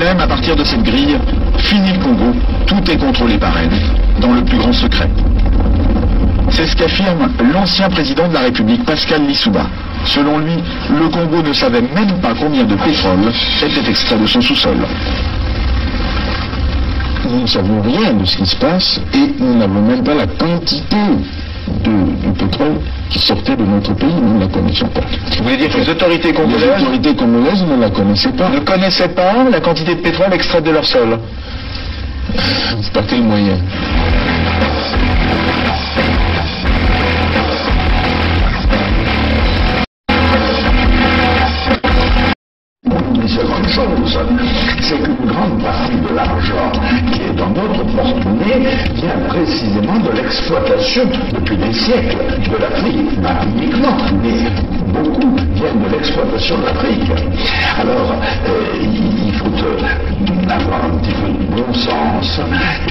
problème, à partir de cette grille, fini le Congo, tout est contrôlé par elle, dans le plus grand secret. C'est ce qu'affirme l'ancien président de la République, Pascal Lissouba. Selon lui, le Congo ne savait même pas combien de pétrole était extrait de son sous-sol. Nous ne savons rien de ce qui se passe et nous n'avons même pas la quantité du pétrole qui sortait de notre pays, nous ne la connaissions pas. Vous voulez dire que les autorités congolaises ne la connaissaient pas. Ne connaissaient pas la quantité de pétrole extraite de leur sol? Par quel moyen? Une seconde chose, c'est qu'une grande partie de l'argent qui est dans notre porte-monnaie vient précisément de l'exploitation depuis des siècles de l'Afrique, pas uniquement, mais beaucoup viennent de l'exploitation de l'Afrique. Alors, il faut avoir un petit peu de bon sens,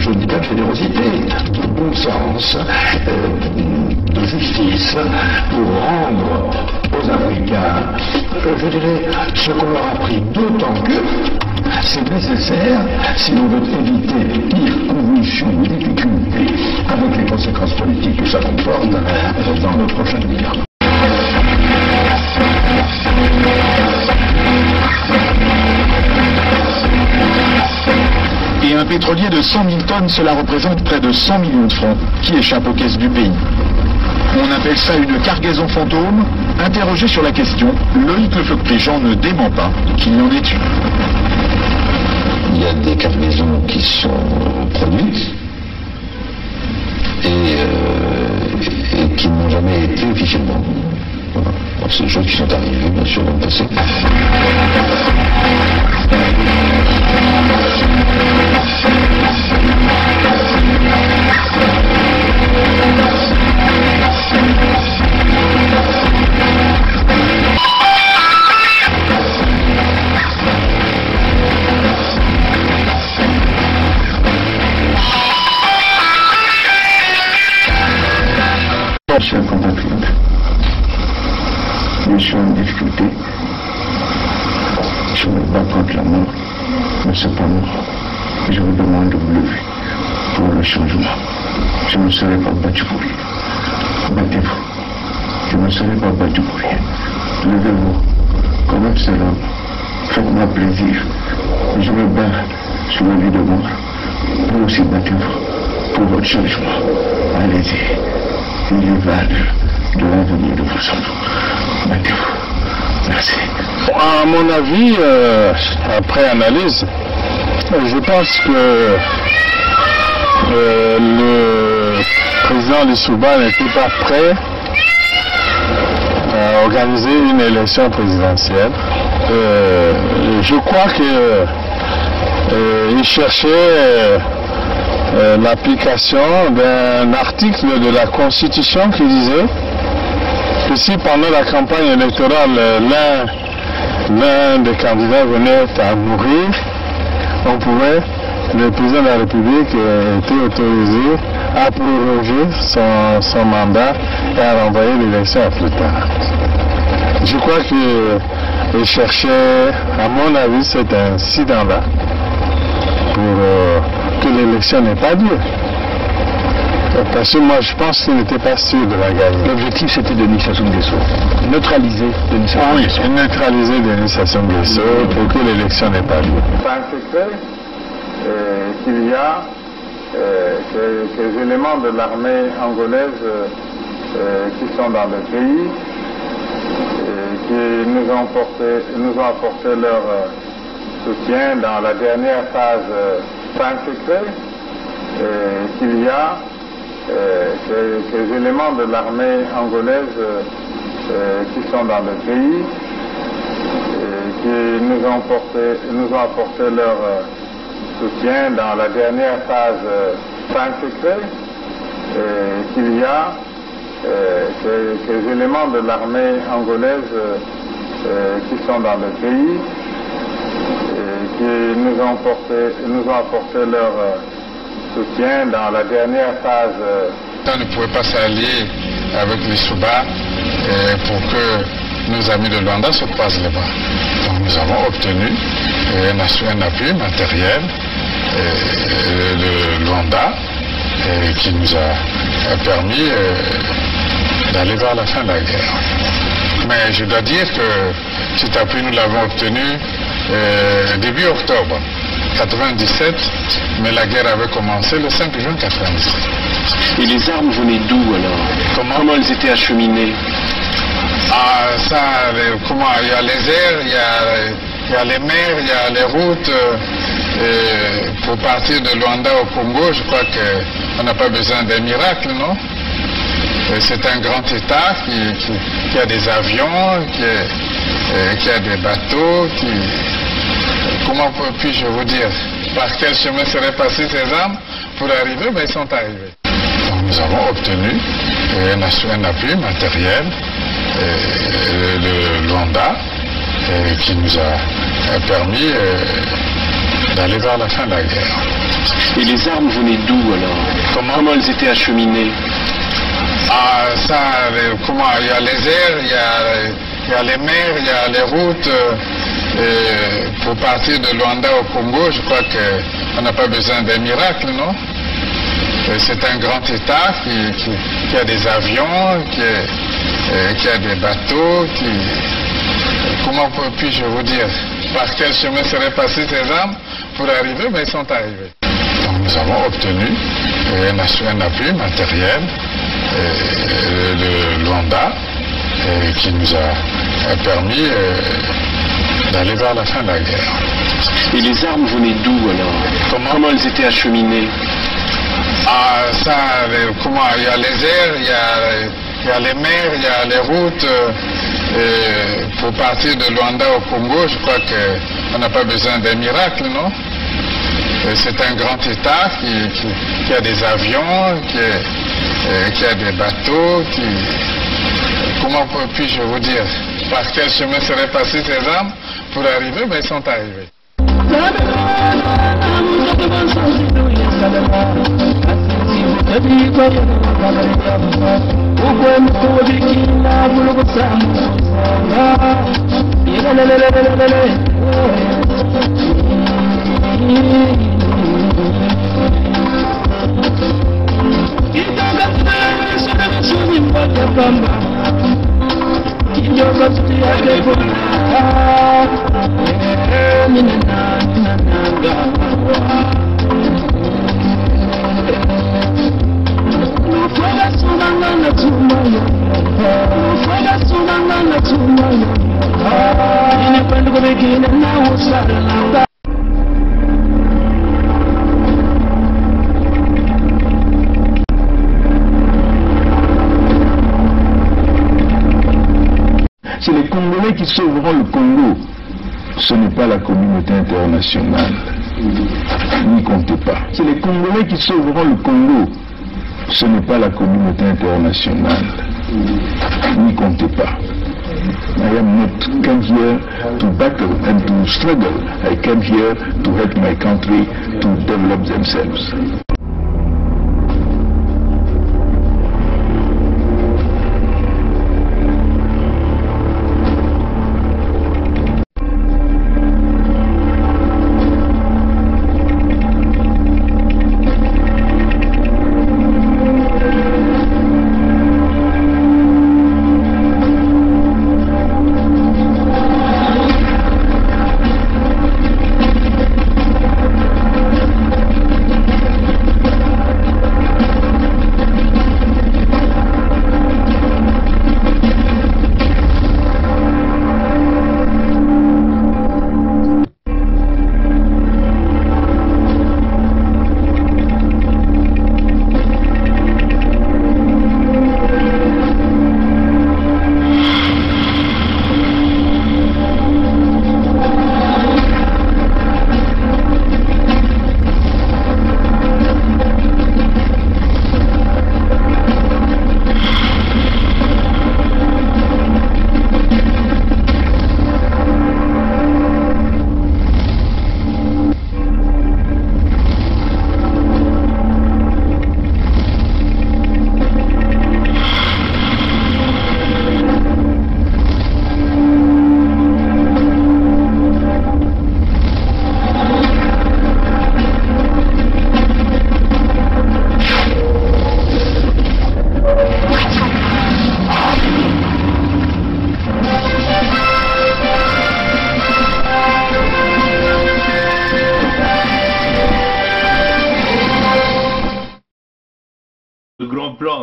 je ne dis pas de générosité, de bon sens, de justice, pour rendre aux Africains, je dirais, ce qu'on leur a pris, d'autant que c'est nécessaire si l'on veut éviter les pires convulsions ou difficultés avec les conséquences politiques que ça comporte dans le prochain avenir. Et un pétrolier de 100 000 tonnes, cela représente près de 100 millions de francs qui échappent aux caisses du pays. On appelle ça une cargaison fantôme. Interrogé sur la question, Loïc Lefebvre-Préjean ne dément pas qu'il y en ait eu. Il y a des cargaisons qui sont produites et qui n'ont jamais été officiellement. Voilà. C'est des choses qui sont arrivées, bien sûr, dans le passé. Chers compatriotes, je suis en difficulté, je me bats contre la mort, mais cependant, je vous demande de vous lever pour le changement. Je ne serai pas battu pour rien. Battez-vous. Je ne serai pas battu pour rien. Levez-vous, comme un seul homme. Faites-moi plaisir. Je me bats sur la vie de mort. Vous aussi battez-vous pour votre changement. Allez-y. Il y va de l'avenir de vos enfants. Battez-vous. Merci. À mon avis, après analyse, je pense que le président Lissouba n'était pas prêt à organiser une élection présidentielle. Je crois qu'il cherchait l'application d'un article de la Constitution qui disait que si pendant la campagne électorale l'un des candidats venait à mourir, le président de la République était autorisé à proroger son mandat et à renvoyer l'élection à plus tard. Je crois qu'il cherchait, à mon avis, cet incident-là pour que l'élection n'ait pas lieu. Parce que moi, je pense qu'il n'était pas sûr de la gagner. L'objectif, c'était Denis Sassou Nguesso. Neutraliser Denis Sassou Nguesso. Oui, neutraliser Denis Sassou Nguesso pour que l'élection n'ait pas lieu. C'est un secret qu'il y a que les éléments de l'armée angolaise qui sont dans le pays, qui nous ont apporté leur soutien dans la dernière phase. C'est un secret qu'il y a que les éléments de l'armée angolaise qui sont dans le pays, qui nous ont apporté leur soutien dans la dernière phase. C'est un secret qu'il y a que les éléments de l'armée angolaise qui sont dans le pays, qui nous ont apporté leur soutien dans la dernière phase. On ne pouvait pas s'allier avec les Souba pour que nos amis de Luanda se croisent les bras. Donc nous avons obtenu un appui matériel de Luanda qui nous a permis d'aller vers la fin de la guerre. Mais je dois dire que cet appui, nous l'avons obtenu début octobre 1997, mais la guerre avait commencé le 5 juin 1997. Et les armes venaient d'où alors? Comment elles étaient acheminées? Il y a les airs, il y a les mers, il y a les routes. Pour partir de Luanda au Congo, je crois qu'on n'a pas besoin d'un miracle, non? C'est un grand État qui a des avions, qui a des bateaux, comment puis-je vous dire? Par quel chemin seraient passées ces armes pour arriver? Ben, ils sont arrivés. Donc nous avons obtenu un appui matériel de Luanda qui nous a permis d'aller vers la fin de la guerre. Et les armes venaient d'où alors? Comment elles étaient acheminées? Il y a les airs, il y a les mers, il y a les routes. Pour partir de Luanda au Congo, je crois qu'on n'a pas besoin d'un miracle, non? C'est un grand État qui a des avions, qui a des bateaux, comment puis-je vous dire? Par quel chemin seraient passées ces armes pour arriver? Ben, ils sont arrivés. Donc nous avons obtenu un appui matériel de Luanda qui nous a permis d'aller vers la fin de la guerre. Et les armes venaient d'où alors? Comment elles étaient acheminées? Il y a les airs, il y a les mers, il y a les routes. Pour partir de Luanda au Congo, je crois qu'on n'a pas besoin d'un miracle, non? C'est un grand État qui a des avions, qui a des bateaux, comment puis-je vous dire? Par quel chemin seraient passées ces armes pour arriver? Ben, ils sont arrivés. C'est les Congolais qui sauveront le Congo. Ce n'est pas la communauté internationale. N'y comptez pas. C'est les Congolais qui sauveront le Congo. Ce n'est pas la communauté internationale. N'y comptez pas. I am not come here to battle and to struggle. I came here to help my country to develop themselves.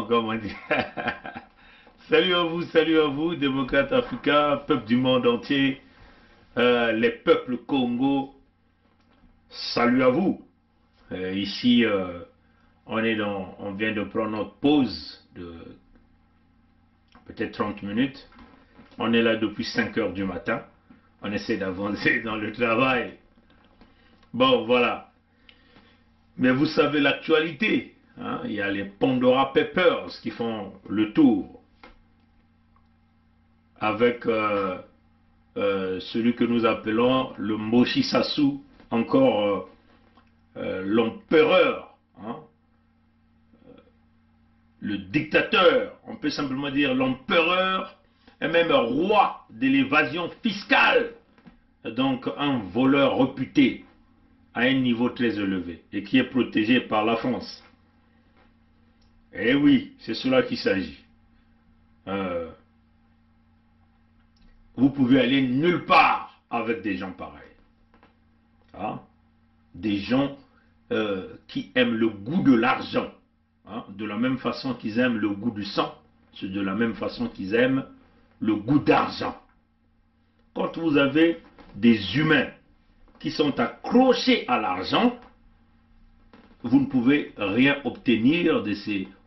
comme on dit. Salut à vous, démocrates africains, peuple du monde entier, les peuples Congo, salut à vous. Ici, on vient de prendre notre pause de peut-être 30 minutes. On est là depuis 5 heures du matin. On essaie d'avancer dans le travail. Bon, voilà. Mais vous savez l'actualité. Hein? Il y a les Pandora Papers qui font le tour. Avec celui que nous appelons le Moshisasu, encore l'empereur, hein? Le dictateur, on peut simplement dire l'empereur, et même roi de l'évasion fiscale, donc un voleur réputé à un niveau très élevé et qui est protégé par la France. Eh oui, c'est cela qu'il s'agit. Vous pouvez aller nulle part avec des gens pareils. Hein? Des gens qui aiment le goût de l'argent. Hein? De la même façon qu'ils aiment le goût du sang, c'est de la même façon qu'ils aiment le goût d'argent. Quand vous avez des humains qui sont accrochés à l'argent, vous ne pouvez rien obtenir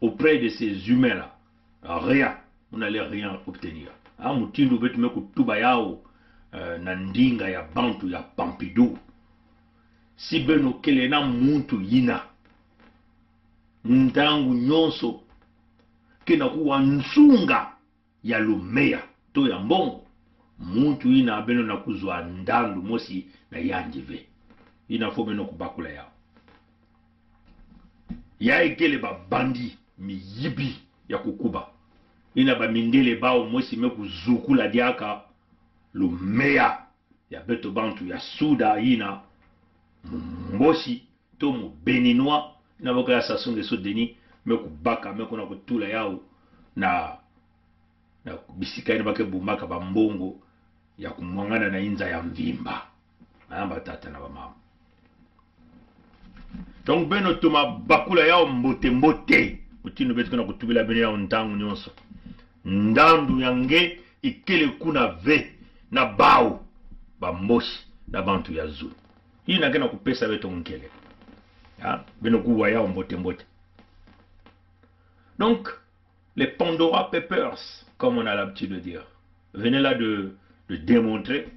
auprès de ces humains-là. Rien. Vous n'allez rien obtenir. Mutindu betu meku tuba yao na ndinga ya bantu ya Pompidou. Si beno kele na muntu yina ndangu nyonso kena kuwa nsunga ya lumea to ya mbongo muntu yina beno na kuzwa ndandu mosi na yanjive ina fo beno kubakula yao ya ekele ba bandi miyibi ya kukuba ina ba mindele bao mosi meku zukula diaka lumea ya beto bantu ya suda ina mbosi to mu beninois na boka ya sasunge so deni meku baka meku na kutula yao na bisika ina bake bumbaka ba mbongo ya kumwangana na inza ya mvimba amba tata na ba mama. Donc beno tuma bakula yao mbote utino betu kuna kutubila bene yao ntangu nyonso ndandu yange ikele kuna ve na bao ba mboshi na bantu ya zulu hii nakena kupesa beto nkele ya beno kuwa yao mbote. Donc les Pandora Papers, comme on a l'habitude de dire, venaient là de démontrer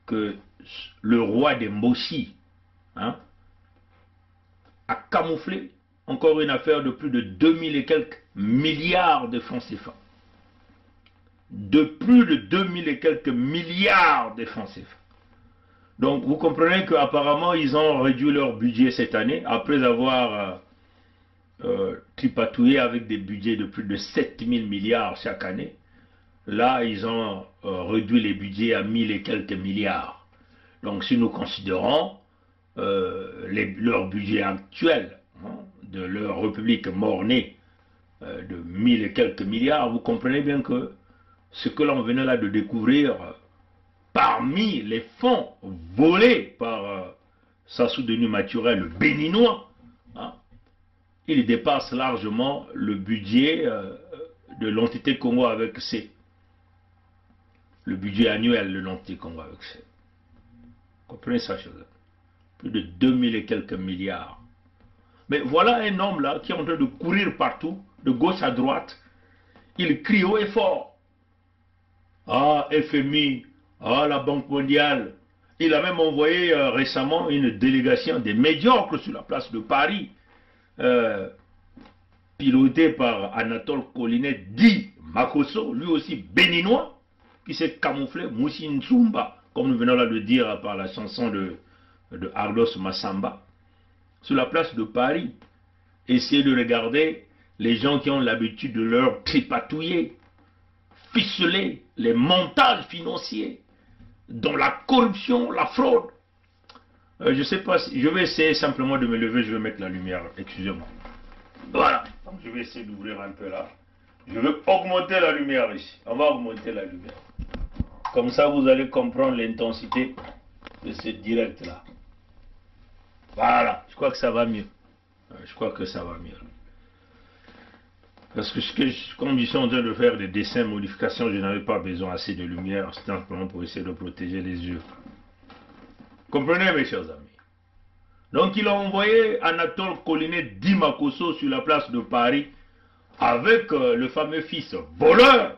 que le roi des Mboshi, hein, a camouflé encore une affaire de plus de 2000 et quelques milliards de francs CFA. De plus de 2000 et quelques milliards de francs CFA. Donc vous comprenez qu'apparemment ils ont réduit leur budget cette année, après avoir tripatouillé avec des budgets de plus de 7000 milliards chaque année. Là ils ont réduit les budgets à 1000 et quelques milliards. Donc si nous considérons leur budget actuel, hein, de leur république mort-née de 1000 et quelques milliards, vous comprenez bien que ce que l'on venait là de découvrir parmi les fonds volés par Sassou Denu Maturel, le béninois, hein, il dépasse largement le budget de l'entité Congo avec C. Le budget annuel de l'entité Congo avec C. Vous comprenez ça, chose? Plus de 2000 et quelques milliards. Mais voilà un homme là qui est en train de courir partout, de gauche à droite. Il crie haut et fort. Ah, FMI, ah, la Banque mondiale. Il a même envoyé récemment une délégation des médiocres sur la place de Paris, pilotée par Anatole Collinet, dit Makosso, lui aussi béninois, qui s'est camouflé, Moussi Ntsumba, comme nous venons là de dire par la chanson de Ardos Massamba, sur la place de Paris. Essayez de regarder les gens qui ont l'habitude de leur tripatouiller, ficeler les montages financiers, dont la corruption, la fraude. Je ne sais pas si... Je vais essayer simplement de me lever, je vais mettre la lumière, excusez-moi. Voilà, donc je vais essayer d'ouvrir un peu là. Je vais augmenter la lumière ici. On va augmenter la lumière. Comme ça, vous allez comprendre l'intensité de ce direct là. Voilà, je crois que ça va mieux. Je crois que ça va mieux. Parce que comme ils sont en train de faire des dessins, modifications, je n'avais pas besoin assez de lumière, c'était simplement pour essayer de protéger les yeux. Comprenez, mes chers amis? Donc il a envoyé Anatole Collinet Dimakoso sur la place de Paris avec le fameux fils voleur,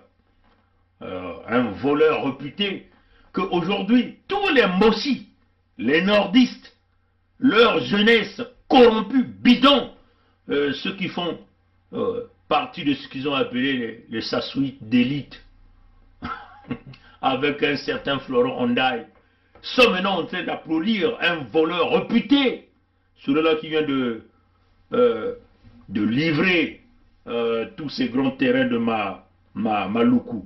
un voleur réputé, qu'aujourd'hui tous les Mossi, les nordistes, leur jeunesse corrompue, bidon, ceux qui font partie de ce qu'ils ont appelé les Sassouites d'élite, avec un certain Florent Ondaï, sont maintenant en train d'applaudir un voleur réputé, celui-là qui vient de livrer tous ces grands terrains de Maluku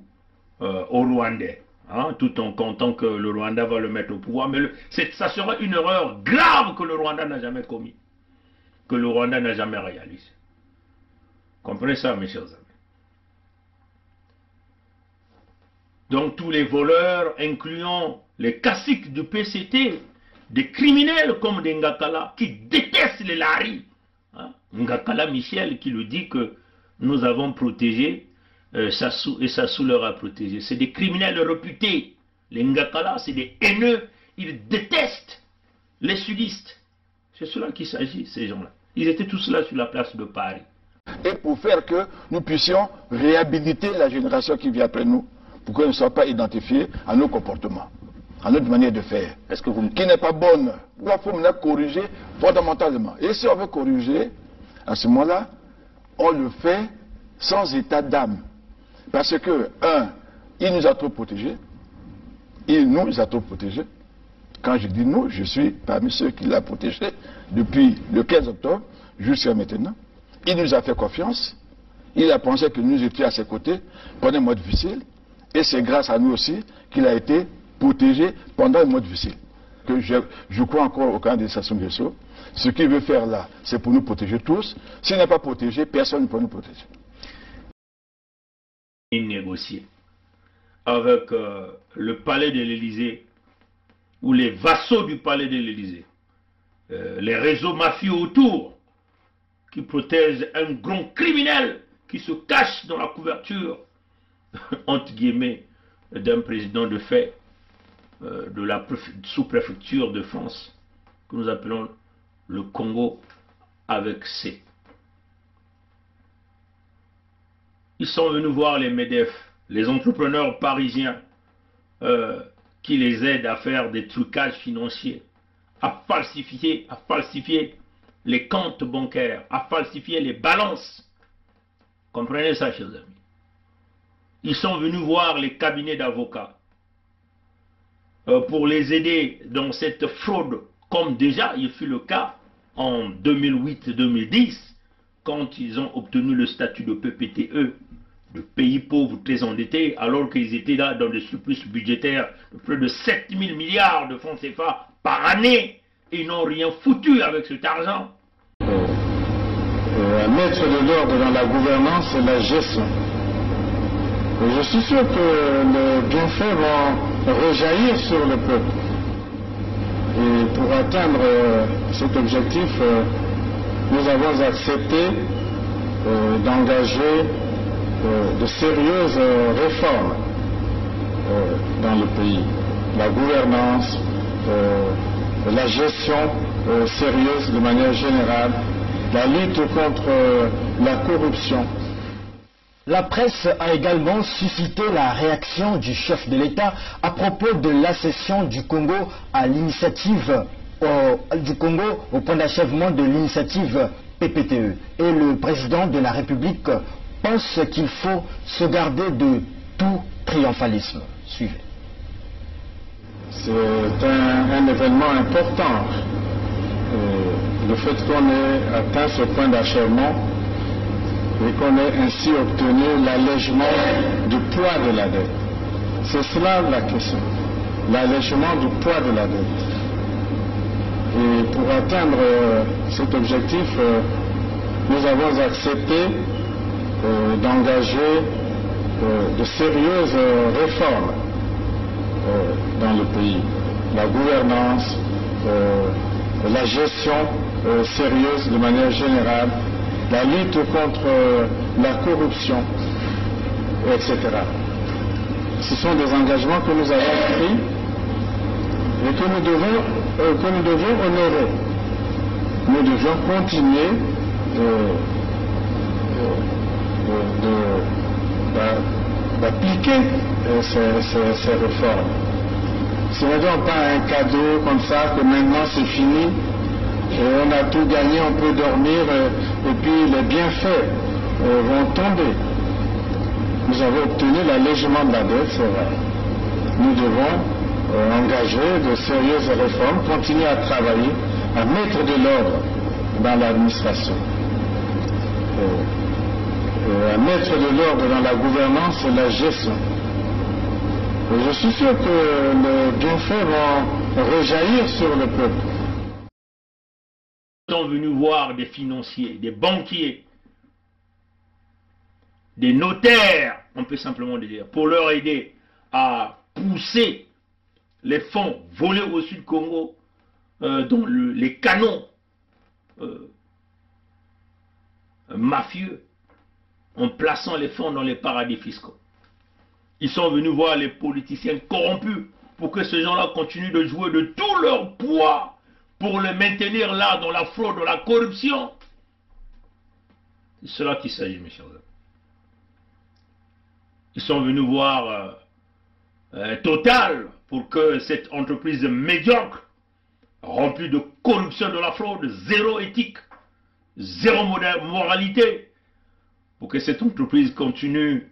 au Rwandais, hein, tout en comptant que le Rwanda va le mettre au pouvoir. Mais ça sera une erreur grave que le Rwanda n'a jamais commis, que le Rwanda n'a jamais réalisé. Comprenez ça, mes chers amis? Donc tous les voleurs, incluant les caciques du PCT, des criminels comme des Ngakala, qui détestent les Lari. Hein? Ngakala Michel qui le dit que nous avons protégé Sassou et Sassou leur a protégé. C'est des criminels réputés. Les Ngakala, c'est des haineux. Ils détestent les sudistes. C'est cela qu'il s'agit, ces gens-là. Ils étaient tous là sur la place de Paris. Et pour faire que nous puissions réhabiliter la génération qui vient après nous, pour qu'elle ne soit pas identifiée à nos comportements, à notre manière de faire, qui n'est pas bonne. Il faut maintenant corriger fondamentalement. Et si on veut corriger, à ce moment-là, on le fait sans état d'âme. Parce que, il nous a trop protégés. Il nous a trop protégés. Quand je dis nous, je suis parmi ceux qui l'ont protégé depuis le 15 octobre jusqu'à maintenant. Il nous a fait confiance. Il a pensé que nous étions à ses côtés pendant un mois difficile. Et c'est grâce à nous aussi qu'il a été protégé pendant un mois difficile. Que je crois encore au camp de Sassou Nguesso. Ce qu'il veut faire là, c'est pour nous protéger tous. S'il n'est pas protégé, personne ne peut nous protéger. Il négociait avec le palais de l'Élysée ou les vassaux du palais de l'Élysée, les réseaux mafieux autour qui protègent un grand criminel qui se cache dans la couverture entre guillemets d'un président de fait de la sous-préfecture de France que nous appelons le Congo avec C. Ils sont venus voir les MEDEF, les entrepreneurs parisiens qui les aident à faire des trucages financiers, à falsifier les comptes bancaires, à falsifier les balances. Comprenez ça, chers amis. Ils sont venus voir les cabinets d'avocats pour les aider dans cette fraude, comme déjà il fut le cas en 2008-2010, quand ils ont obtenu le statut de PPTE, de pays pauvres très endettés, alors qu'ils étaient là dans des surplus budgétaires de près de 7 000 milliards de francs CFA par année, et ils n'ont rien foutu avec cet argent. Mettre de l'ordre dans la gouvernance et la gestion. Et je suis sûr que les bienfaits vont rejaillir sur le peuple. Et pour atteindre cet objectif, nous avons accepté d'engager de sérieuses réformes dans le pays. La gouvernance, la gestion sérieuse de manière générale, la lutte contre la corruption. La presse a également suscité la réaction du chef de l'État à propos de l'accession du Congo à l'initiative au point d'achèvement de l'initiative PPTE. Et le président de la République pense qu'il faut se garder de tout triomphalisme. Suivez. C'est un événement important. Le fait qu'on ait atteint ce point d'achèvement et qu'on ait ainsi obtenu l'allègement du poids de la dette. C'est cela la question, l'allègement du poids de la dette. Et pour atteindre cet objectif, nous avons accepté d'engager de sérieuses réformes dans le pays. La gouvernance, la gestion sérieuse de manière générale, la lutte contre la corruption, etc. Ce sont des engagements que nous avons pris et que nous devons honorer. Nous devons continuer d'appliquer ces réformes. Ce n'est donc pas un cadeau comme ça que maintenant c'est fini et on a tout gagné, on peut dormir et puis les bienfaits vont tomber. Nous avons obtenu l'allègement de la dette, c'est vrai. Nous devons engager de sérieuses réformes, continuer à travailler, à mettre de l'ordre dans l'administration, à mettre de l'ordre dans la gouvernance et la gestion. Et je suis sûr que les bienfaits vont rejaillir sur le peuple. Ils sont venus voir des financiers, des banquiers, des notaires, on peut simplement le dire, pour leur aider à pousser les fonds volés au Sud Congo dans les canons mafieux, en plaçant les fonds dans les paradis fiscaux. Ils sont venus voir les politiciens corrompus pour que ces gens-là continuent de jouer de tout leur poids pour les maintenir là dans la fraude, dans la corruption. C'est cela qu'il s'agit, mes chers amis. Ils sont venus voir Total pour que cette entreprise médiocre, remplie de corruption, de la fraude, zéro éthique, zéro moralité, pour que cette entreprise continue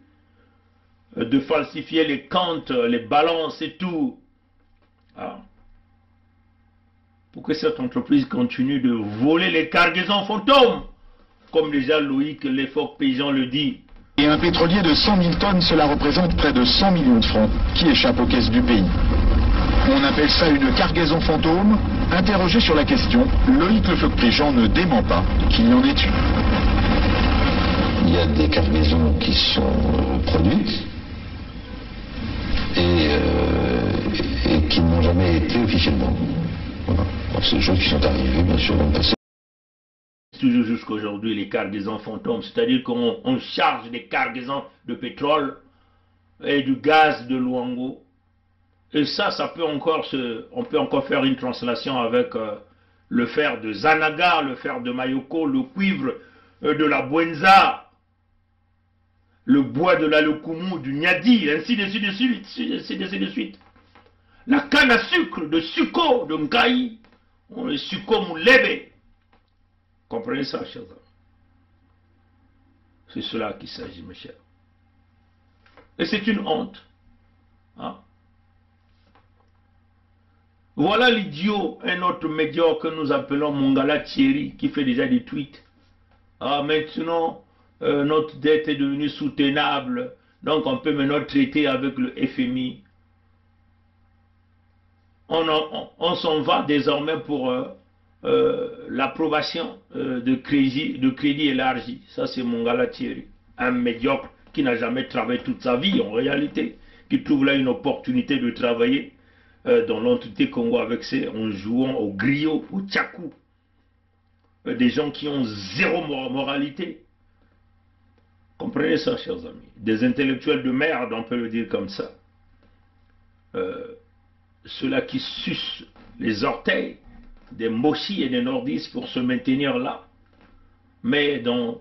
de falsifier les comptes, les balances et tout. Ah. Pour que cette entreprise continue de voler les cargaisons fantômes, comme déjà Loïc Lefort Paysan le dit. Et un pétrolier de 100 000 tonnes, cela représente près de 100 millions de francs qui échappent aux caisses du pays. On appelle ça une cargaison fantôme. Interrogé sur la question, Loïc Lefort-Paysan ne dément pas qu'il y en ait eu. Il y a des cargaisons qui sont produites et qui n'ont jamais été officiellement. Voilà. C'est des choses qui sont arrivées, bien sûr, dans le passé. Toujours jusqu'à aujourd'hui, les cargaisons fantômes, c'est-à-dire qu'on charge des cargaisons de pétrole et du gaz de Luango. Et ça peut encore on peut encore faire une translation avec le fer de Zanaga, le fer de Mayoko, le cuivre de la Buenza, le bois de la Lokumu, du Nyadi, ainsi de suite. La canne à sucre de Suko, de Nkai, le Suko Moulebe. Comprenez ça, chers amis. C'est cela qu'il s'agit, mes chers. Et c'est une honte. Hein? Voilà l'idiot, un autre médiocre que nous appelons Mongala Thierry, qui fait déjà des tweets. Ah, maintenant, notre dette est devenue soutenable, donc on peut maintenant traiter avec le FMI. On s'en va désormais pour l'approbation de crédit élargi. Ça, c'est Mongala Thierry, un médiocre qui n'a jamais travaillé toute sa vie en réalité, qui trouve là une opportunité de travailler dans l'entité Congo en jouant au griot, au tchakou. Des gens qui ont zéro moralité. Comprenez ça, chers amis. Des intellectuels de merde, on peut le dire comme ça. Ceux-là qui sucent les orteils des mochis et des nordistes pour se maintenir là. Mais dans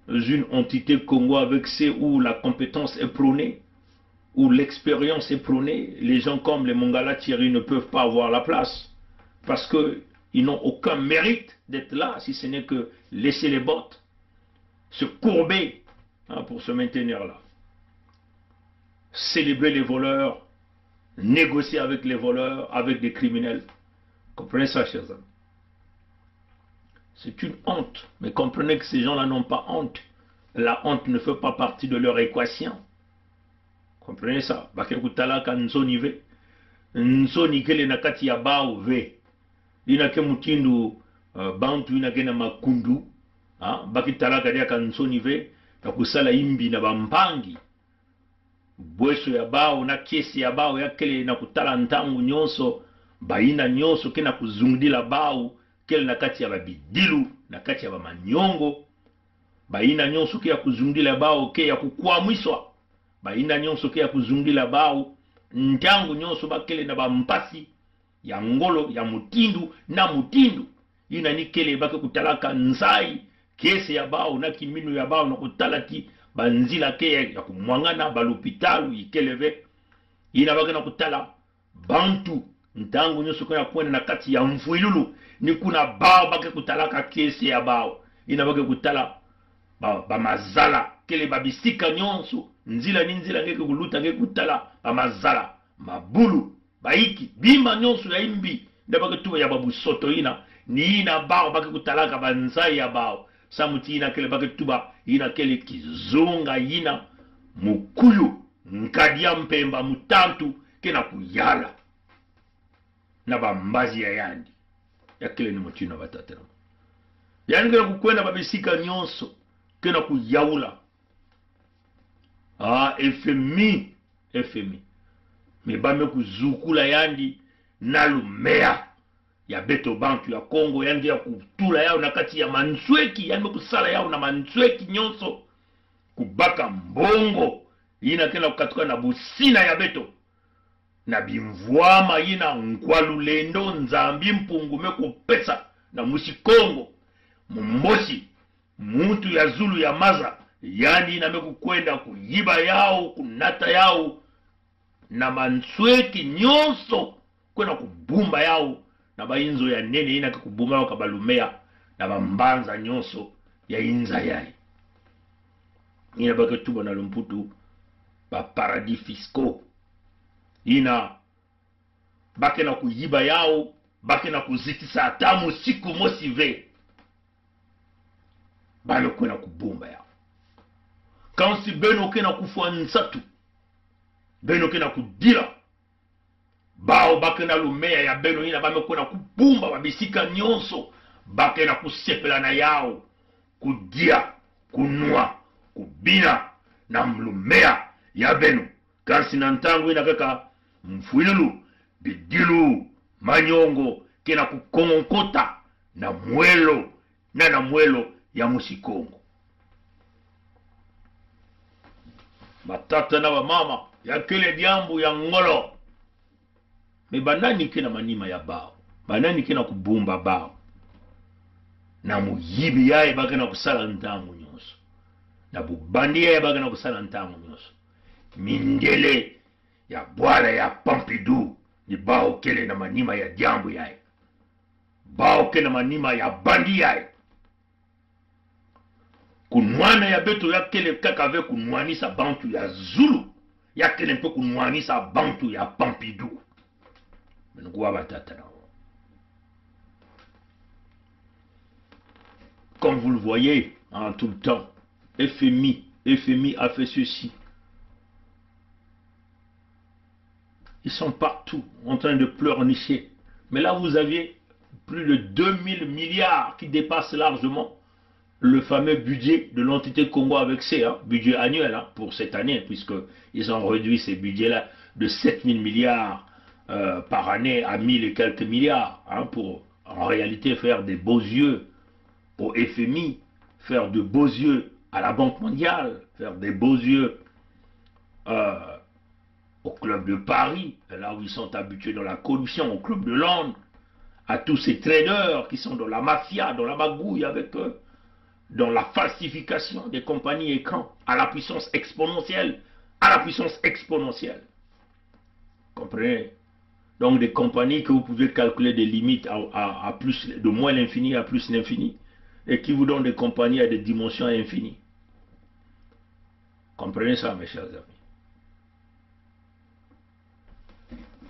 une entité Congo où la compétence est prônée, où l'expérience est prônée, les gens comme les Mongala Thierry ne peuvent pas avoir la place. Parce qu'ils n'ont aucun mérite d'être là, si ce n'est que laisser les bottes, se courber pour se maintenir là. Célébrer les voleurs, négocier avec les voleurs, avec des criminels. Comprenez ça, chers amis. C'est une honte. Mais comprenez que ces gens-là n'ont pas honte. La honte ne fait pas partie de leur équation. Comprenez ça. Bakekutala ka nsoni ve. Nsoni kele nakati ya bao ve. Inake mutindu bantu inake na makundu. Bakitala ka dia ka nsoni ve. Takusala imbi na bampangi. Bweso ya bao na kiesi ya bao ya kele nakutala ntangu nyonso. Baina nyonso kena kuzungdila bao. Kele nakati ya babidilu na kati ya bamanyongo baina nyonso ke ya kuzungila bao ke ya kukwamwiswa baina nyonso ke ya kuzungila bao ntango nyonso bakele na bampasi ya ngolo ya mutindu na mutindu ina nikele bake kutalaka nzai kese ya bao na kiminu ya bao na kutalaki banzila ke ya kumwangana balupitalu ikeleve ina bake na kutala bantu ntango nyonso kwa kwenda na kati ya mfuilulu ni kuna bao bake kutalaka kese ya bao ina bake kutala ba mazala kele babisika nyonso nzila ni nzila ngeke kuluta ngeke kutala ba mazala mabulu baiki bima nyonso ya imbi ndabake tuwa ya babu soto ina bao bake kutalaka banzai ya bao samuti ina kele bake tuba ina kele kizunga ina mukuyu nkadia mpemba mutantu kena kuyala na bambazi ya yandi ya kele ni mutina batatera yani kena kukwenda babisika nyonso kena kuyaula FMI mebame kuzukula yandi na lumea ya beto bantu ya Kongo yandi ya kutula yao na kati ya mansweki yani kusala yao na mansweki nyonso kubaka mbongo ina kena kukatuka na busina ya beto na bimvwama ina nkwalulendo nzambi mpungume kupesa na musikongo mumbosi muntu ya zulu ya maza yani ina kwenda kuyiba yao kunata yao na mansweki nyonso kwenda kubumba yao na bainzo ya nene ina kubumba yao kabalumea na bambanza nyonso ya inza yai ina bake tuba na lumputu ba paradis fiscaux ina bake na kuyiba yao bake na kuzitisa atamu siku mosive balo kwena kubumba yao kansi beno kena kufua nsatu beno kena kudila bao bake na lumea ya beno ina bame kwena kubumba babisika nyonso bake na kusepela na yao kudia kunua kubina na mlumea ya beno kansi na ntangu ina kaka mfuilulu bidilu manyongo kena kukongonkota na mwelo na mwelo ya musikongo matata na mama ya kele diambu ya ngolo me banani kena manima ya bao banani kena kubumba bao na muyibi yae baka na kusala ntangu nyonso na bubandi yae baka na kusala ntangu nyonso mindele ya bwala ya Pompidou ni bao kele na manima ya diambu yae bao kele na manima ya bandi yae kunwana ya beto ya kele kaka ve kunwanisa bantu ya Zulu ya kele mpe kunwanisa bantu ya Pompidou menukuwa batata na comme vous le voyez en tout le temps FMI a fait ceci. Ils sont partout en train de pleurnicher, mais là vous aviez plus de 2000 milliards qui dépassent largement le fameux budget de l'entité Congo avec C, budget annuel pour cette année, puisqu'ils ont réduit ces budgets-là de 7000 milliards par année à 1000 et quelques milliards, pour en réalité faire des beaux yeux au FMI, faire de beaux yeux à la Banque mondiale, faire des beaux yeux au Club de Paris, là où ils sont habitués dans la corruption, au Club de Londres, à tous ces traders qui sont dans la mafia, dans la magouille avec eux, dans la falsification des compagnies écrans, à la puissance exponentielle, Comprenez? Donc des compagnies que vous pouvez calculer des limites à plus, de moins l'infini à plus l'infini, et qui vous donnent des compagnies à des dimensions infinies. Comprenez ça, mes chers amis?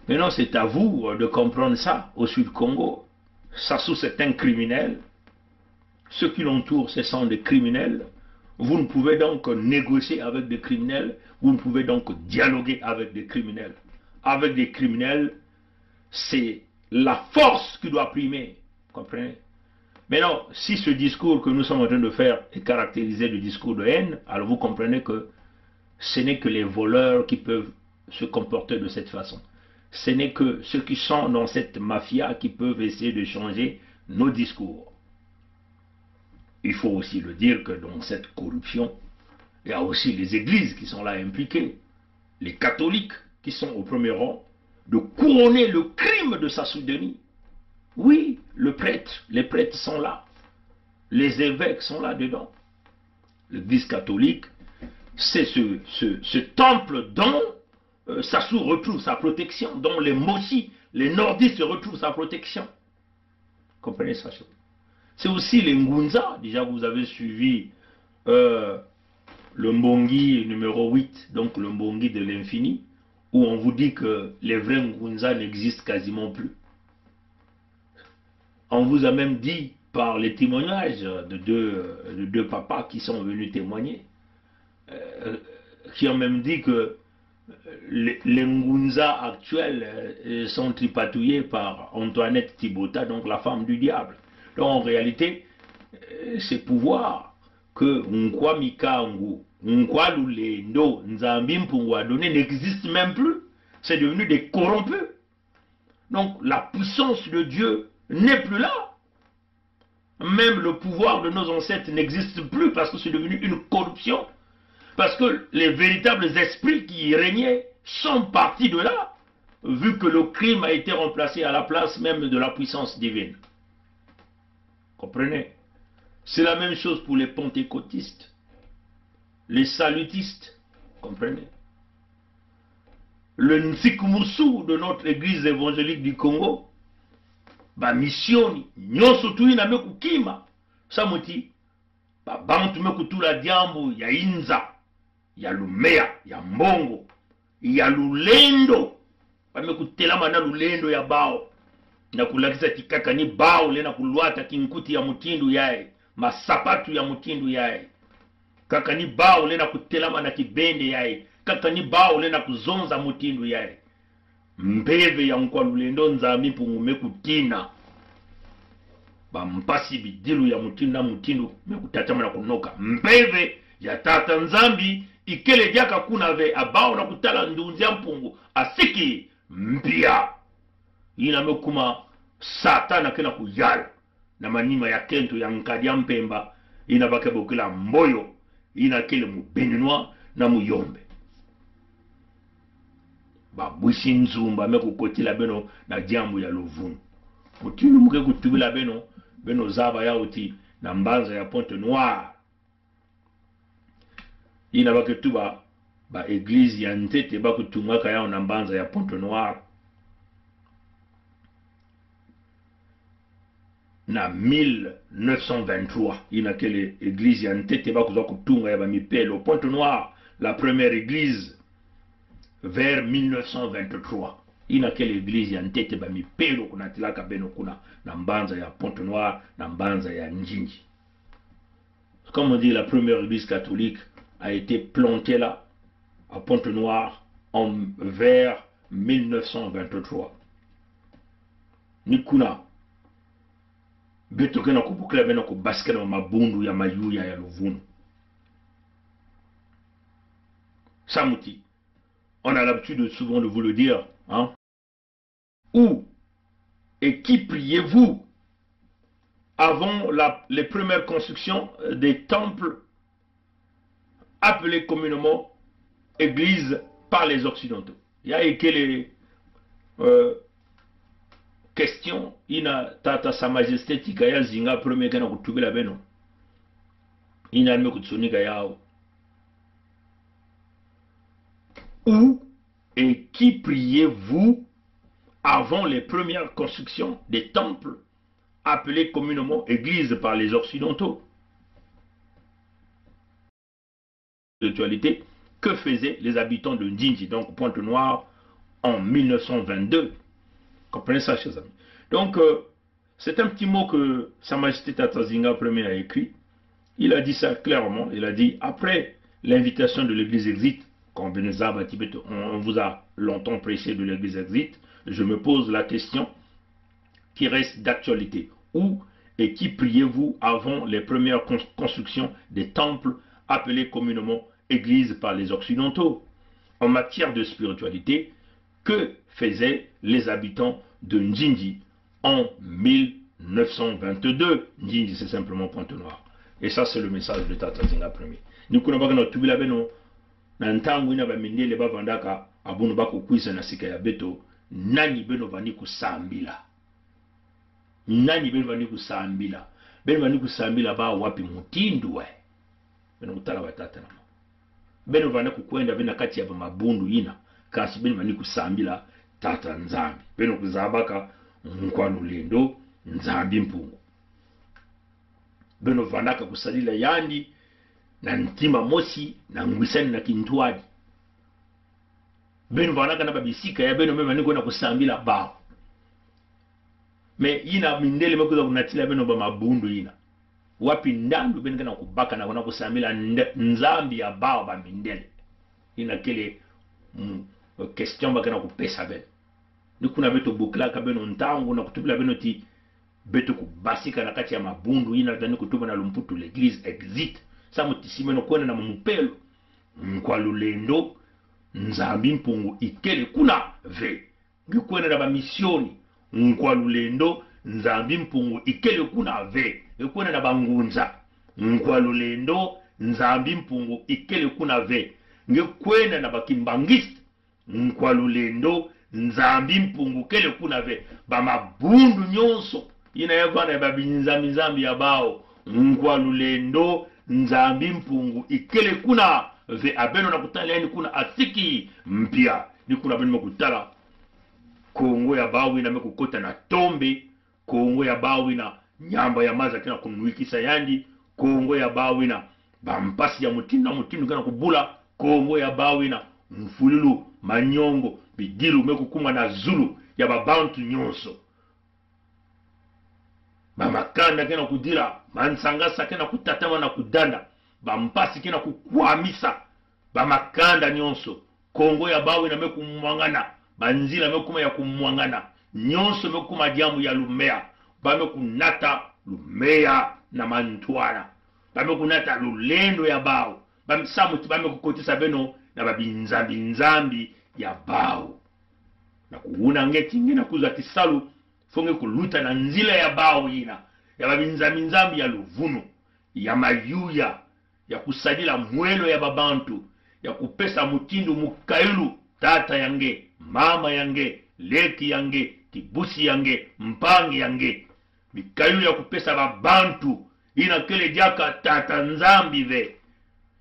Maintenant, c'est à vous de comprendre ça au Sud Congo. Sassou, c'est un criminel. Ceux qui l'entourent, ce sont des criminels. Vous ne pouvez donc négocier avec des criminels. Vous ne pouvez donc dialoguer avec des criminels. Avec des criminels, c'est la force qui doit primer. Comprenez? Maintenant, si ce discours que nous sommes en train de faire est caractérisé de discours de haine, alors vous comprenez que ce n'est que les voleurs qui peuvent se comporter de cette façon. Ce n'est que ceux qui sont dans cette mafia qui peuvent essayer de changer nos discours. il faut aussi le dire que dans cette corruption, il y a aussi les églises qui sont là impliquées, les catholiques qui sont au premier rang, de couronner le crime de sa soudainie. Oui, les prêtres sont là, les évêques sont là-dedans. L'église catholique, c'est ce temple dont Sassou retrouve sa protection, dont les Moshi, les nordistes retrouvent sa protection. Comprenez ça? C'est aussi les Ngunza, déjà vous avez suivi le Mbongi numéro 8, donc le Mbongi de l'infini, où on vous dit que les vrais Ngunza n'existent quasiment plus. On vous a même dit par les témoignages de deux papas qui sont venus témoigner, qui ont même dit que les Ngunza actuels sont tripatouillés par Antoinette Thibota, donc la femme du diable. Donc en réalité, ces pouvoirs que Nkwa Mikangu, Nkwa Lulendo, Nzambi Mpungwa donné n'existent même plus. C'est devenu des corrompus. Donc la puissance de Dieu n'est plus là. Même le pouvoir de nos ancêtres n'existe plus parce que c'est devenu une corruption. Parce que les véritables esprits qui y régnaient sont partis de là, vu que le crime a été remplacé à la place même de la puissance divine. Comprenez? C'est la même chose pour les pentecôtistes, les salutistes. Comprenez? Le Nsikumusu de notre église évangélique du Congo, ba mission nyonso tu ina meku kima samuti ba bantu meku tula diambo ya inza ya lumea ya mbongo ya lulendo ba meku telama na lulendo ya bao na kulakisa tikaka ni bao lena kulwata kinkuti ya mutindu yae masapatu ya mutindu yae kaka ni bao lena kutelama na kibende yae kaka ni bao lena kuzonza mutindu yae mbeve ya Nkwa Lulendo Nzambi Mpungu mekutina bampasi bidilu ya mutindu mekutatama na kunoka mbeve ya tata Nzambi ikele diaka kunave abao na kutala ndunzia Mpungu asiki mpia ina mekuma satana kena kuyala na manima ya kento ya Nkadia Mpemba ina bakebokila mboyo ina kele mubenenwa na muyombe babwishi nzumba mekukotila beno na jambo ya lovunu mutilu muke kutubila beno zaba yauti na mbanza ya Pointe Noire ina baketuba ba église ya Ntete bakutungaka yao na mbanza ya Pointe Noire na 1923 ina kele église ya Ntete bakuza kutunga ya ba mipelo Pointe Noire, la première église vers 1923 ina quelle église ya Ntete ba mipelo kuna tilaka beno kuna na mbanza ya Pointe Noire na mbanza ya Njinji. Comme on dit, la première église catholique a été plantée là à Pointe Noire vers 1923. Nikuna beto kena kubukela beno ko baskela mabundu ya mayuya ya Lovunu. Samuti, on a l'habitude souvent de vous le dire, hein? Où et qui priez-vous avant les premières constructions des temples appelés communément églises par les occidentaux? Il y a écrit les questions, ina tata sa majesté tikaya zinga premier kana kutubela beno ina me kutsonika yao. Où et qui priez-vous avant les premières constructions des temples appelés communément églises par les occidentaux? L'actualité, que faisaient les habitants de Njinji, donc Pointe Noire, en 1922? Comprenez ça, chers amis. Donc, c'est un petit mot que Sa Majesté Tata Zinga Ier a écrit. Il a dit ça clairement. Il a dit, après l'invitation de l'église Exit, quand on vous a longtemps prêché de l'église Exit, je me pose la question qui reste d'actualité. Où et qui priez-vous avant les premières constructions des temples appelés communément églises par les occidentaux? En matière de spiritualité, que faisaient les habitants de Njinji en 1922? Njinji, c'est simplement Pointe Noire. Et ça, c'est le message de Tata Nzinga premier. Nous connaissons pas tubila beno na ntangu ina ba mindele ba vandaka abunu bako kuisa na sika ya beto nani beno vani kusambila. Nani beno vani kusambila. Beno vani kusambila ba wapi mutindu we. Beno kutala batata na mo. Beno vani kukwenda bena kati ya mabundu ina kasi beno vani kusambila Tata Nzambi. Beno kuzabaka mkwanu lendo Nzambi mpungu. Beno vandaka kusalila yandi na ntima mosi na ngwisani na kintuadi. Beno vandaka na babisika ya beno mema niko na kusambila bao. Me ina mindele mekuza kunatila beno ba mabundu ina. Wapi ndandu beno kana kubaka na kuna kusambila Nzambi ya bao ba mindele. Ina kele question ba kana kupesa beno. Nikuna beto buklaka beno ntangu na kutubila beno ti beto kubasika na kati ya mabundu ina dani kutuba na lumputu l'église exit sa mutisime no kwenda na mupelo kwa lulendo Nzambi mpungu ikele kuna ve ngikwenda na ba misioni kwa lulendo Nzambi mpungu ikele kuna ve ngikwenda na bangunza kwa lulendo Nzambi mpungu ikele kuna ve ngikwenda na bakimbangist kwa lulendo Nzambi mpungu kele kuna ve ba mabundu nyonso ina yavana babinzambi ya bao kwa lulendo Nzambi mpungu ikele kuna ve abeno na kutala yani kuna asiki mpya ni kuna beno kutala Kongo ya bao ina mekukota na tombe Kongo ya bao ina nyamba ya maza kina kunwikisa yandi Kongo ya bao ina bampasi ya mutindu kana kubula Kongo ya bao ina mfululu manyongo bidilu mekukuma na zulu ya babantu nyonso bamakanda kena kudira mansangasa kena kutatama na kudanda bampasi kena kukwamisa bamakanda nyonso Kongo ya bawe na mekumwangana banzila mekuma ya kumwangana nyonso mekuma jamu ya lumea bamekunata lumea na mantwara bamekunata lulendo ya bao bamsamuti bamekukotisa beno na babinzambi ya bao na kuuna ngeti ngina kuza kisalu fonge kuluta na nzila ya bao ina ya babinzambi ya luvuno ya mayuya ya kusadila mwelo ya babantu ya kupesa mutindu mukailu tata yange mama yange leki yange kibusi yange mpangi yange mikailu ya kupesa babantu ina kele jaka Tata Nzambi ve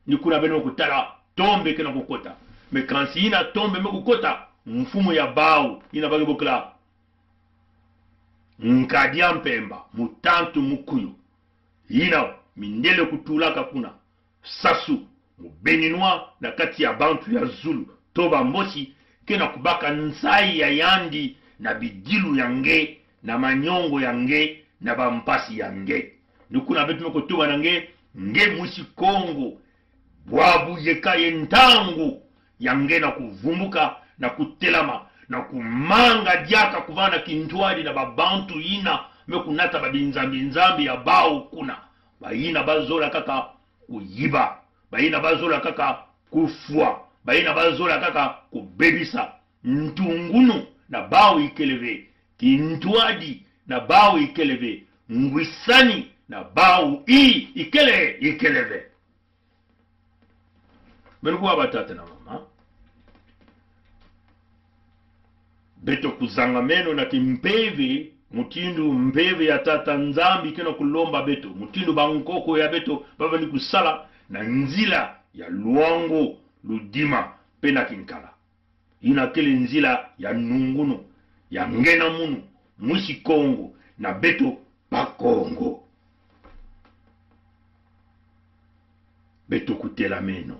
ni kuna beno kutala tombe kena kukota mekansi ina tombe mekukota mfumo ya bao ina bagi bokla nkadia mpemba mutantu mukuyu ina mindele kutulaka kuna sasu mubeninwa na kati ya bantu ya Zulu toba mbosi kena kubaka nsai ya yandi na bidilu yange na manyongo yange na bampasi yange nukuna betu mekotuba nange nge musi Kongo bwabu yekaye ntangu yange na kuvumbuka na kutelama na kumanga diaka kuvana kintwali na babantu ina mekunata babinzambi ya bao kuna baina bazola kaka kuyiba baina bazola kaka kufua baina bazola kaka kubebisa ntungunu na bao ikeleve kintwadi na bao ikeleve ngwisani na bao ikeleve Benukuwa batata na mama beto kuzanga meno na kimpeve mutindu mpeve ya Tata Nzambi kena kulomba beto mutindu bankoko ya beto baba ni kusala na nzila ya luango ludima pena kinkala ina kele nzila ya nunguno ya ngena munu musi Kongo na beto pa Kongo beto kutela meno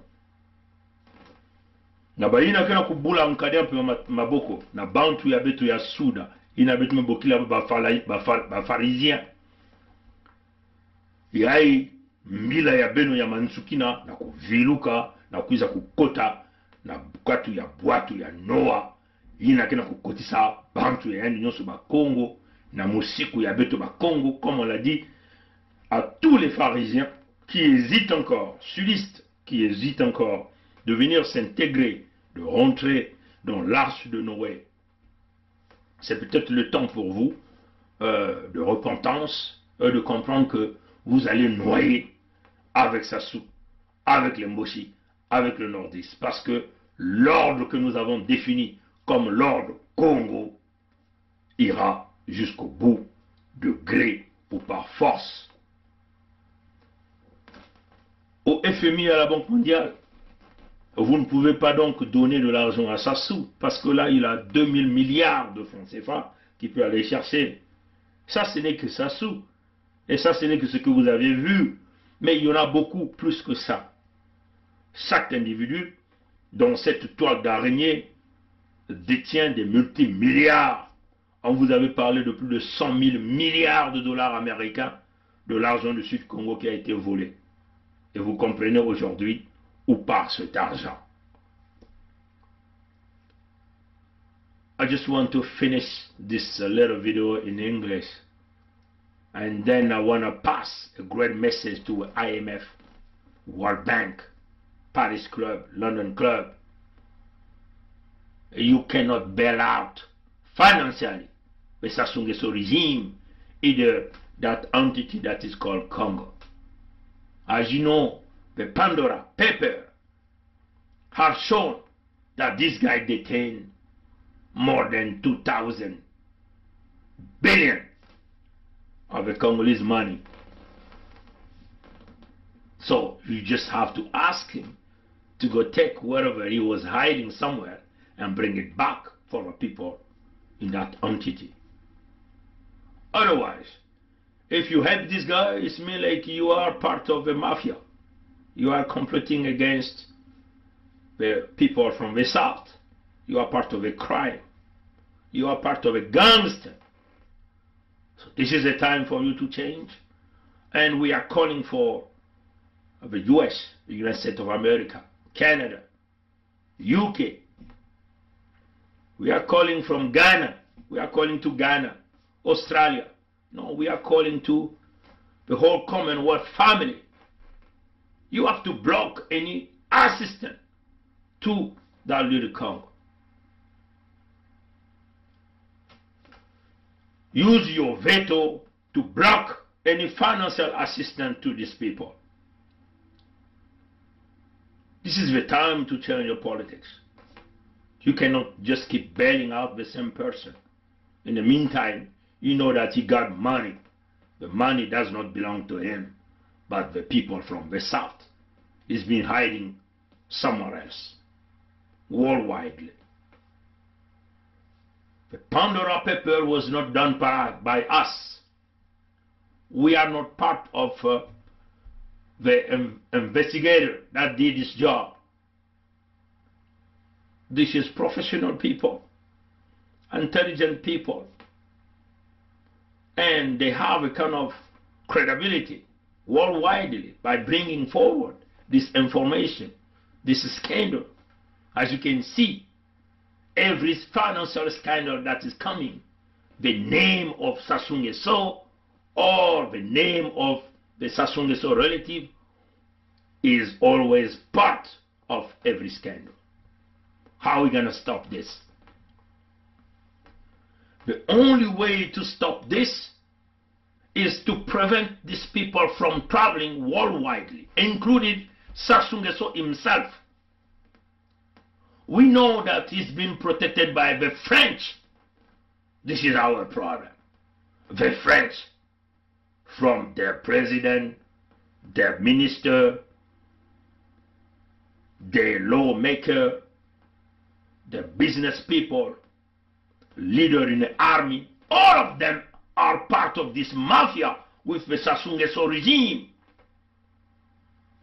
na baina kena kubula mkadia mpe maboko na bantu ya beto ya Suda ina beto mbokila bafarizien yai mbila ya beno ya mansukina na kuviluka na kuiza kukota na bukatu ya bwatu ya Noa ina kena kukotisa bantu ya yani nyonso ba Congo na musiku ya beto ba Congo comme on l'a dit à tous les pharisiens qui hésitent encore, sudistes qui hésitent encore de venir s'intégrer, de rentrer dans l'arche de Noé. C'est peut-être le temps pour vous de repentance, de comprendre que vous allez noyer avec Sassou, avec les Moshi, avec le Nordiste. Parce que l'ordre que nous avons défini comme l'ordre Congo ira jusqu'au bout, de gré ou par force. Au FMI, à la Banque mondiale, vous ne pouvez pas donc donner de l'argent à Sassou, parce que là, il a 2000 milliards de francs CFA qu'il peut aller chercher. Ça, ce n'est que Sassou. Et ça, ce n'est que ce que vous avez vu. Mais il y en a beaucoup plus que ça. Chaque individu, dans cette toile d'araignée, détient des multimilliards. On vous avait parlé de plus de 100 000 milliards de dollars américains de l'argent du Sud-Congo qui a été volé. Et vous comprenez aujourd'hui où part cet argent. I just want to finish this little video in English. And then I want to pass a great message to IMF, World Bank, Paris Club, London Club. You cannot bail out financially the Sassou Nguesso regime, either that entity that is called Congo. As you know, the Pandora paper have shown that this guy detained more than 2,000 billion of the Congolese money. So you just have to ask him to go take wherever he was hiding somewhere and bring it back for the people in that entity. Otherwise, if you help this guy, it's mean like you are part of the mafia. You are competing against the people from the south. You are part of a crime. You are part of a gangster. So this is the time for you to change. And we are calling for the US, the United States of America, Canada, UK. We are calling from Ghana. We are calling to Ghana, Australia. No, we are calling to the whole Commonwealth family. You have to block any assistance to that little Congo. Use your veto to block any financial assistance to these people. This is the time to change your politics. You cannot just keep bailing out the same person. In the meantime, you know that he got money. The money does not belong to him, but the people from the south. He's been hiding somewhere else, worldwide. The Pandora paper was not done by us. We are not part of the investigator that did this job. This is professional people, intelligent people, and they have a kind of credibility worldwide by bringing forward this information, this scandal. As you can see, every financial scandal that is coming, the name of Sassou Nguesso or the name of the Sassou Nguesso relative is always part of every scandal. How are we going to stop this? The only way to stop this is to prevent these people from traveling worldwide, including Sassou Nguesso himself. We know that he's been protected by the French. This is our problem. The French, from their president, their minister, their lawmaker, the business people, leader in the army, all of them are part of this mafia with the Sassou Nguesso regime.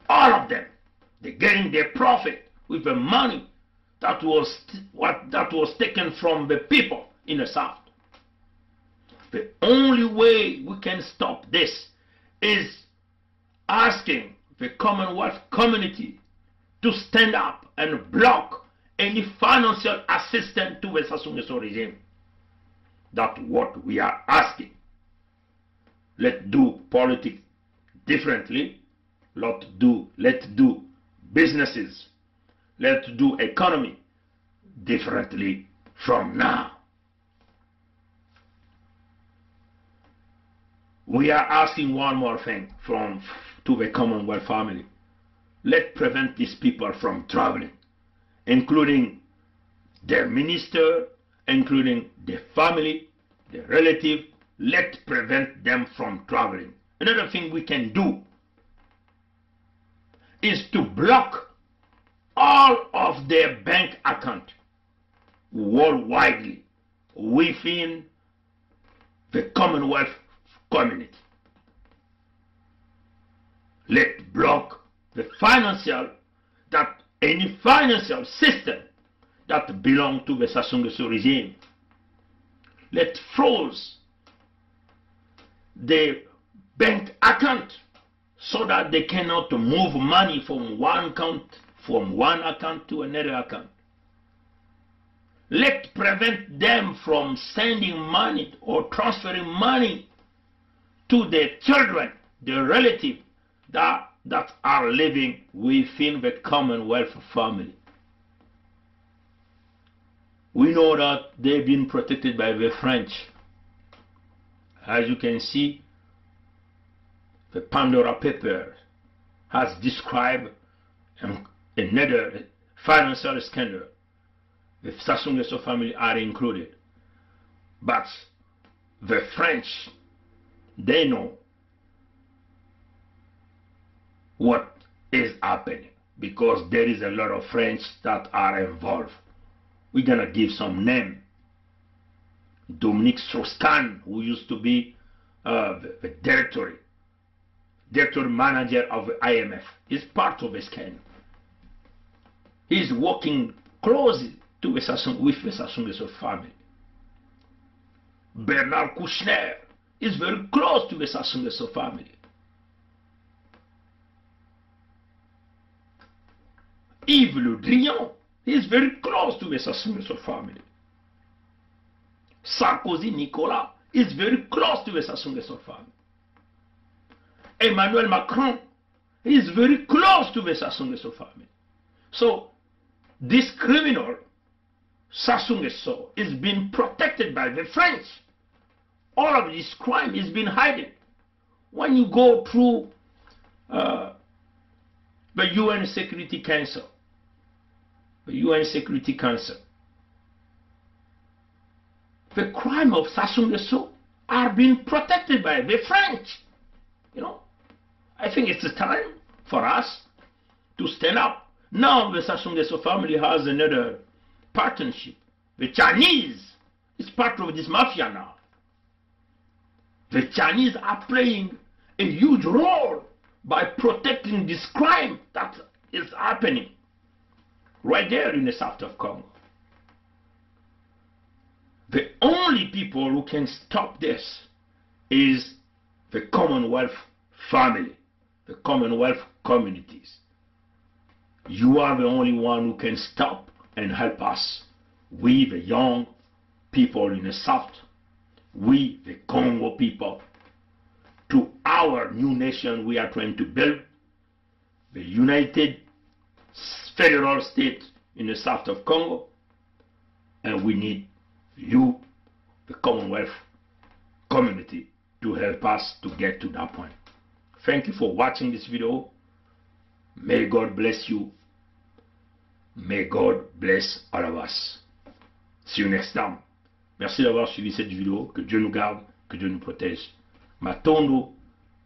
All of them. They're getting their profit with the money that was taken from the people in the south. The only way we can stop this is asking the Commonwealth community to stand up and block any financial assistance to the Sassou Nguesso regime. That's what we are asking. Let's do politics differently. Let's do businesses. Let's do economy differently from now. We are asking one more thing from to the Commonwealth family. Let's prevent these people from traveling, including their minister, including their family, their relative. Let's prevent them from traveling. Another thing we can do is to block all of their bank accounts worldwide within the Commonwealth community. Let's block the any financial system that belong to the Sassou Nguesso regime. Let's freeze the bank account so that they cannot move money from one account to another account. Let's prevent them from sending money or transferring money to their children, their relatives that are living within the Commonwealth family. We know that they've been protected by the French. As you can see, the Pandora Papers has described another financial scandal. The Sassou Nguesso family are included. But the French, they know what is happening because there is a lot of French that are involved. We're going to give some name. Dominique Strauss-Kahn, who used to be the director manager of the IMF, is part of the scandal. He's working closely with the Sassou Nguesso family. Bernard Kouchner is very close to the Sassou Nguesso family. Yves Le Drian is very close to the Sassou Nguesso family. Sarkozy Nicolas is very close to the Sassou Nguesso family. Emmanuel Macron is very close to the Sassou Nguesso family. So this criminal Sassou Nguesso is being protected by the French. All of this crime is being hidden. When you go through the UN Security Council, the crime of Sassou Nguesso are being protected by the French. You know, I think it's the time for us to stand up. Now the Sassou Nguesso family has another partnership. The Chinese is part of this mafia now. The Chinese are playing a huge role by protecting this crime that is happening right there in the south of Congo. The only people who can stop this is the Commonwealth family, the Commonwealth communities. You are the only one who can stop and help us. We, the young people in the south, we, the Congo people, to our new nation we are trying to build, the United Federal State in the south of Congo, and we need you, the Commonwealth community, to help us to get to that point. Thank you for watching this video. May God bless you. May God bless all of us. See you next time. Merci d'avoir suivi cette vidéo. Que Dieu nous garde, que Dieu nous protège. Matondo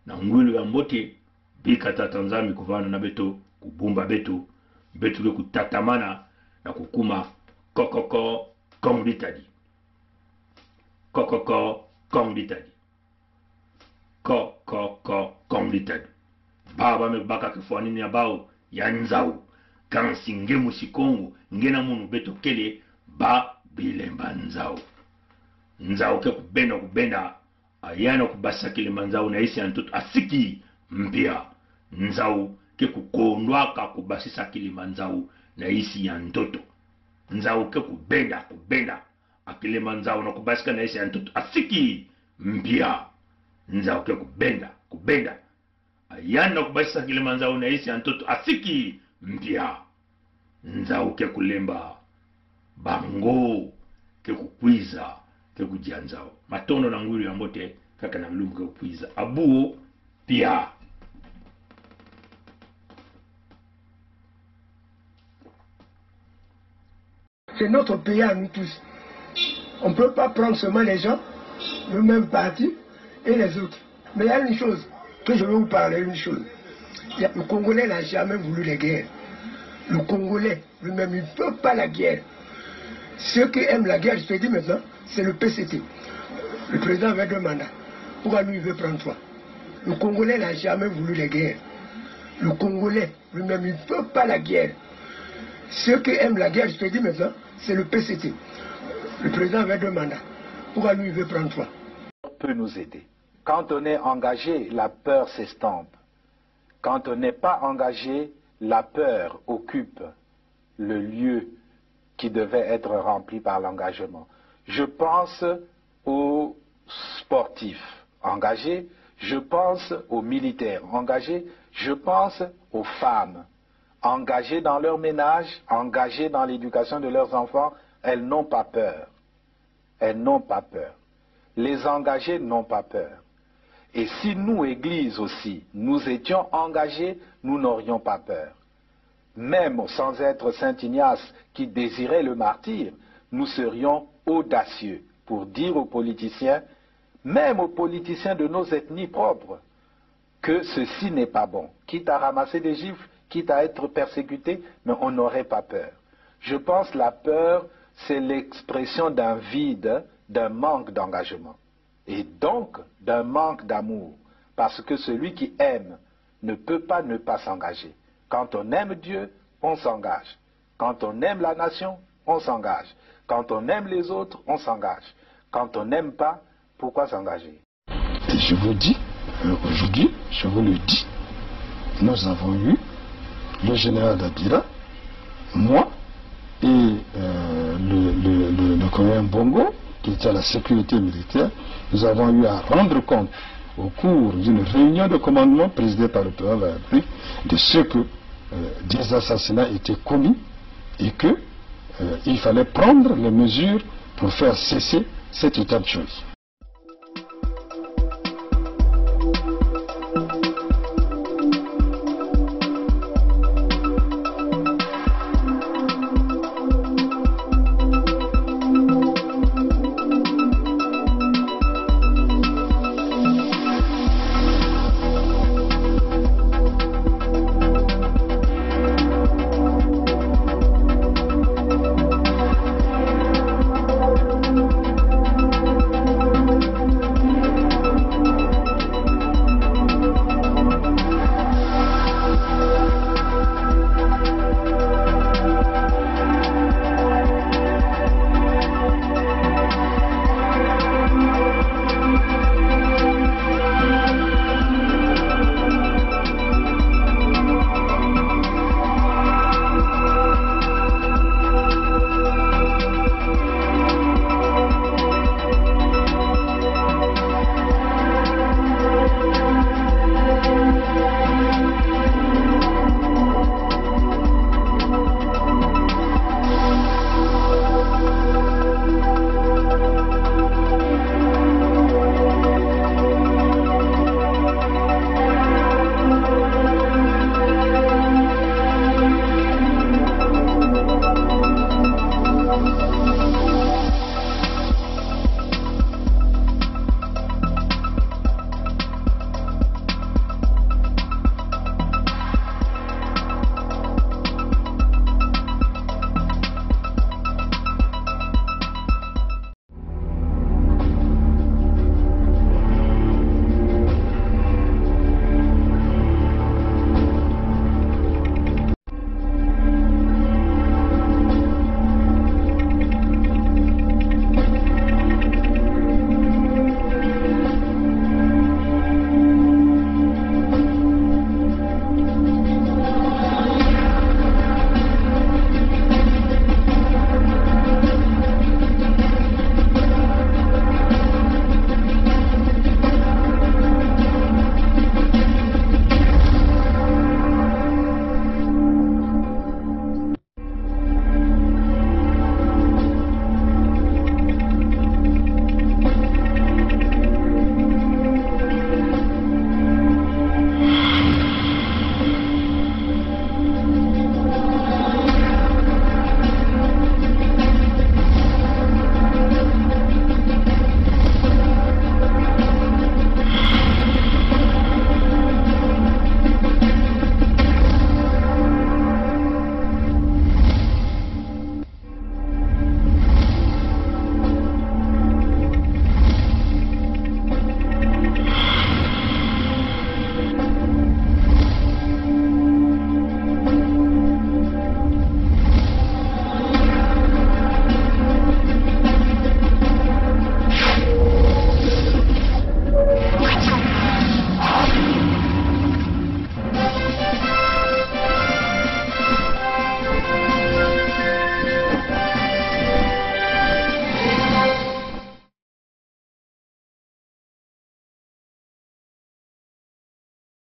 na ngulu ya mbote bikata Tanzania kuvana na beto kubumba beto betu kutatamana na kukuma kokoko kongitadi. Kokoko kongitadi. Kokoko kongitadi. Baba mebaka kifwani ni abao ya nzau. Kansi ngemu sikongo ngena munu beto kele ba bilemba nzau. Nzau ke kubenda ayana kubasa kilima nzau na isi antutu asiki mpia. Nzau ke kukondwaka kubasisa kilima nzau na isi ya ntoto. Nzau ke kubenda akilima nzau na kubasika na isi ya ntoto asiki mpia. Nzau ke kubenda ayana kubasisa kilima nzau na isi ya ntoto asiki mpia. Nzau ke kulemba bango ke kukwiza ke kujianzao matono na nguru ya mbote kaka na mlungu ke kukwiza abuo pia. C'est notre pays à nous tous. On ne peut pas prendre seulement les gens, le même parti et les autres. Mais il y a une chose que je vais vous parler, une chose. Le Congolais n'a jamais voulu la guerre. Le Congolais lui-même, il ne veut pas la guerre. Ceux qui aiment la guerre, je te dis maintenant, c'est le PCT. Le président avait 2 mandats. Pourquoi lui, il veut prendre 3? Le Congolais n'a jamais voulu la guerre. Le Congolais lui-même, il ne veut pas la guerre. Ceux qui aiment la guerre, je te dis maintenant, c'est le PCT. Le président avait 2 mandats. Pourquoi lui, il veut prendre 3? Peut nous aider. Quand on est engagé, la peur s'estompe. Quand on n'est pas engagé, la peur occupe le lieu qui devait être rempli par l'engagement. Je pense aux sportifs engagés, je pense aux militaires engagés, je pense aux femmes engagées dans leur ménage, engagées dans l'éducation de leurs enfants. Elles n'ont pas peur. Elles n'ont pas peur. Les engagés n'ont pas peur. Et si nous, Église aussi, nous étions engagés, nous n'aurions pas peur. Même sans être Saint Ignace qui désirait le martyre, nous serions audacieux pour dire aux politiciens, même aux politiciens de nos ethnies propres, que ceci n'est pas bon. Quitte à ramasser des gifles, quitte à être persécuté, mais on n'aurait pas peur. Je pense que la peur, c'est l'expression d'un vide, d'un manque d'engagement. Et donc d'un manque d'amour. Parce que celui qui aime ne peut pas ne pas s'engager. Quand on aime Dieu, on s'engage. Quand on aime la nation, on s'engage. Quand on aime les autres, on s'engage. Quand on n'aime pas, pourquoi s'engager? Et je vous dis, aujourd'hui, je vous le dis, nous avons eu le général Dabira, moi et le colonel Bongo, qui était à la sécurité militaire. Nous avons eu à rendre compte au cours d'une réunion de commandement présidée par le président de la République de ce que des assassinats étaient commis et que il fallait prendre les mesures pour faire cesser cet état de choses.